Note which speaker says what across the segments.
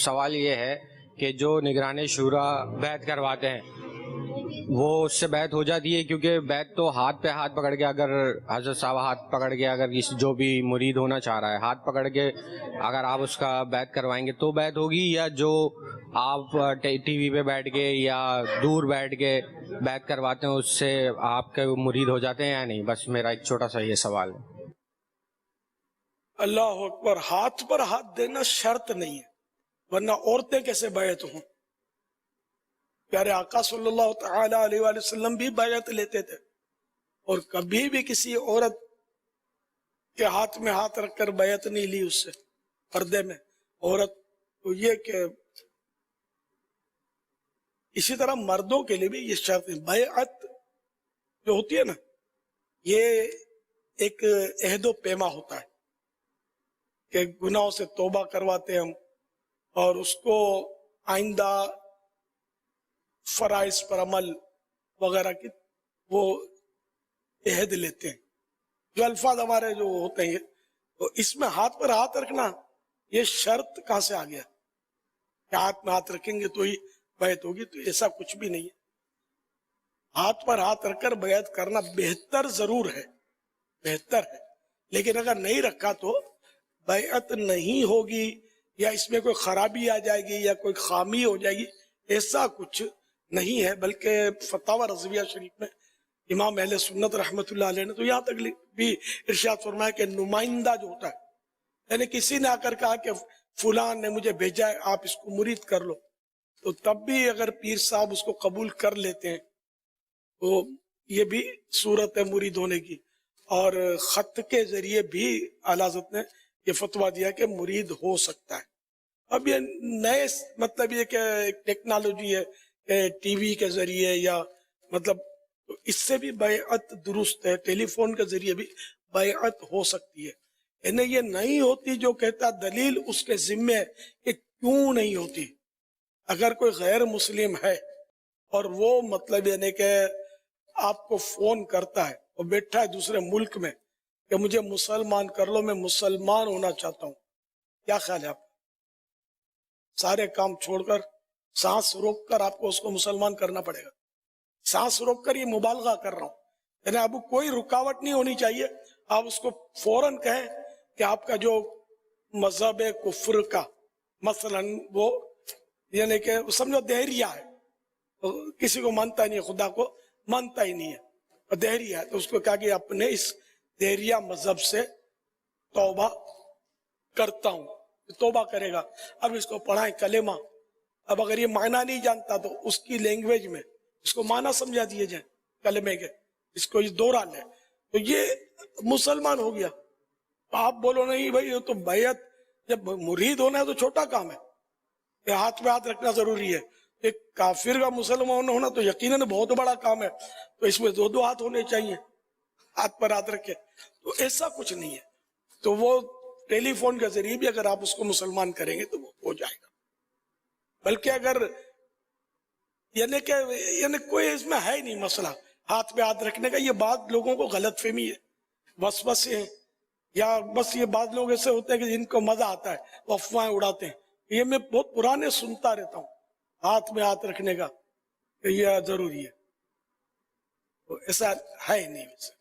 Speaker 1: سوال یہ ہے کہ جو نگران شورا بیعت کرواتے ہیں وہ اس سے بیعت ہو جاتی ہے، کیونکہ بیعت تو ہاتھ پہ ہاتھ پکڑ کے، اگر حضرت صاحب ہاتھ پکڑ کے اگر جو بھی مرید ہونا چاہ رہا ہے ہاتھ پکڑ کے اگر آپ اس کا بیعت کروائیں گے تو بیعت ہوگی، یا جو آپ ٹی وی پہ بیٹھ کے یا دور بیٹھ کے بیعت کرواتے ہیں اس سے آپ کے مرید ہو جاتے ہیں یا نہیں؟ بس میرا ایک چھوٹا سا یہ سوال ہے۔
Speaker 2: اللہ اکبر، ہاتھ پر ہاتھ دینا شرط نہیں ہے، ورنہ عورتیں کیسے بیعت ہوں؟ پیارے آقا صلی اللہ تعالی علیہ وآلہ وسلم بھی بیعت لیتے تھے، اور کبھی بھی کسی عورت کے ہاتھ میں ہاتھ رکھ کر بیعت نہیں لی اس سے پردے میں عورت۔ تو یہ کہ اسی طرح مردوں کے لیے بھی یہ شرط ہے، بیعت جو ہوتی ہے نا، یہ ایک عہد و پیما ہوتا ہے کہ گناہوں سے توبہ کرواتے ہم، اور اس کو آئندہ فرائض پر عمل وغیرہ کی وہ عہد لیتے ہیں۔ جو الفاظ ہمارے جو ہوتے ہیں، تو اس میں ہاتھ پر ہاتھ رکھنا یہ شرط کہاں سے آ گیا کہ ہاتھ میں ہاتھ رکھیں گے تو ہی بیعت ہوگی؟ تو ایسا کچھ بھی نہیں ہے۔ ہاتھ پر ہاتھ رکھ کر بیعت کرنا بہتر ضرور ہے، بہتر ہے، لیکن اگر نہیں رکھا تو بیعت نہیں ہوگی، یا اس میں کوئی خرابی آ جائے گی یا کوئی خامی ہو جائے گی، ایسا کچھ نہیں ہے۔ بلکہ فتاوی رضویہ شریف میں امام اہل سنت رحمۃ اللہ علیہ نے تو یہاں تک بھی ارشاد فرمایا کہ نمائندہ جو ہوتا ہے، یعنی کسی نے آ کر کہا کہ فلان نے مجھے بھیجا ہے، آپ اس کو مرید کر لو، تو تب بھی اگر پیر صاحب اس کو قبول کر لیتے ہیں تو یہ بھی صورت ہے مرید ہونے کی۔ اور خط کے ذریعے بھی اعلیٰ حضرت نے یہ فتویٰ دیا کہ مرید ہو سکتا ہے۔ اب یہ نئے مطلب یہ کہ ٹیکنالوجی ہے کہ ٹی وی کے ذریعے یا مطلب اس سے بھی بیعت درست ہے، ٹیلی فون کے ذریعے بھی بیعت ہو سکتی ہے۔ یعنی یہ نہیں ہوتی جو کہتا دلیل اس کے ذمے ہے کہ کیوں نہیں ہوتی۔ اگر کوئی غیر مسلم ہے اور وہ مطلب یعنی کہ آپ کو فون کرتا ہے اور بیٹھا ہے دوسرے ملک میں کہ مجھے مسلمان کر لو، میں مسلمان ہونا چاہتا ہوں، کیا خیال ہے آپ؟ سارے کام چھوڑ کر سانس روک کر آپ کو اس کو مسلمان کرنا پڑے گا۔ سانس روک کر یہ مبالغہ کر رہا ہوں، یعنی اب کوئی رکاوٹ نہیں ہونی چاہیے، آپ اس کو فوراً کہیں کہ آپ کا جو مذہب کفر کا مثلا وہ یعنی کہ سمجھو دہریہ ہے، کسی کو مانتا ہی نہیں، خدا کو مانتا ہی نہیں ہے، اور دہریہ ہے، تو اس کو کہا کہ اپنے اس دہریہ مذہب سے توبہ کرتا ہوں، توبہ کرے گا۔ اب اس کو پڑھائیں کلمہ، اب اگر یہ معنی نہیں جانتا تو اس کی لینگویج میں اس کو معنی سمجھا دیے جائیں کلمے کے، اس کو یہ دوہرا لے، تو یہ مسلمان ہو گیا۔ آپ بولو نہیں بھائی یہ تو بیعت، جب مرید ہونا ہے تو چھوٹا کام ہے، یہ ہاتھ میں ہاتھ رکھنا ضروری ہے۔ ایک کافر کا مسلمان ہونا تو یقیناً بہت بڑا کام ہے، تو اس میں دو ہاتھ ہونے چاہیے، ہاتھ پر ہاتھ رکھے، تو ایسا کچھ نہیں ہے۔ تو وہ ٹیلی فون کے ذریعے بھی اگر آپ اس کو مسلمان کریں گے تو وہ ہو جائے گا۔ بلکہ اگر یعنی کوئی اس میں ہے ہی نہیں مسئلہ ہاتھ پہ ہاتھ رکھنے کا، یہ بات لوگوں کو غلط فہمی ہے، وسوسے ہیں، یا بس یہ بعض لوگ ایسے ہوتے ہیں کہ جن کو مزہ آتا ہے وہ افواہیں اڑاتے ہیں۔ یہ میں بہت پرانے سنتا رہتا ہوں ہاتھ میں ہاتھ رکھنے کا کہ یہ ضروری ہے، تو ایسا ہے ہی نہیں۔ ویسے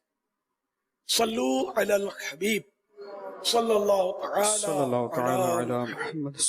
Speaker 2: صلو علی الحبیب صلی اللہ تعالی علی
Speaker 1: محمد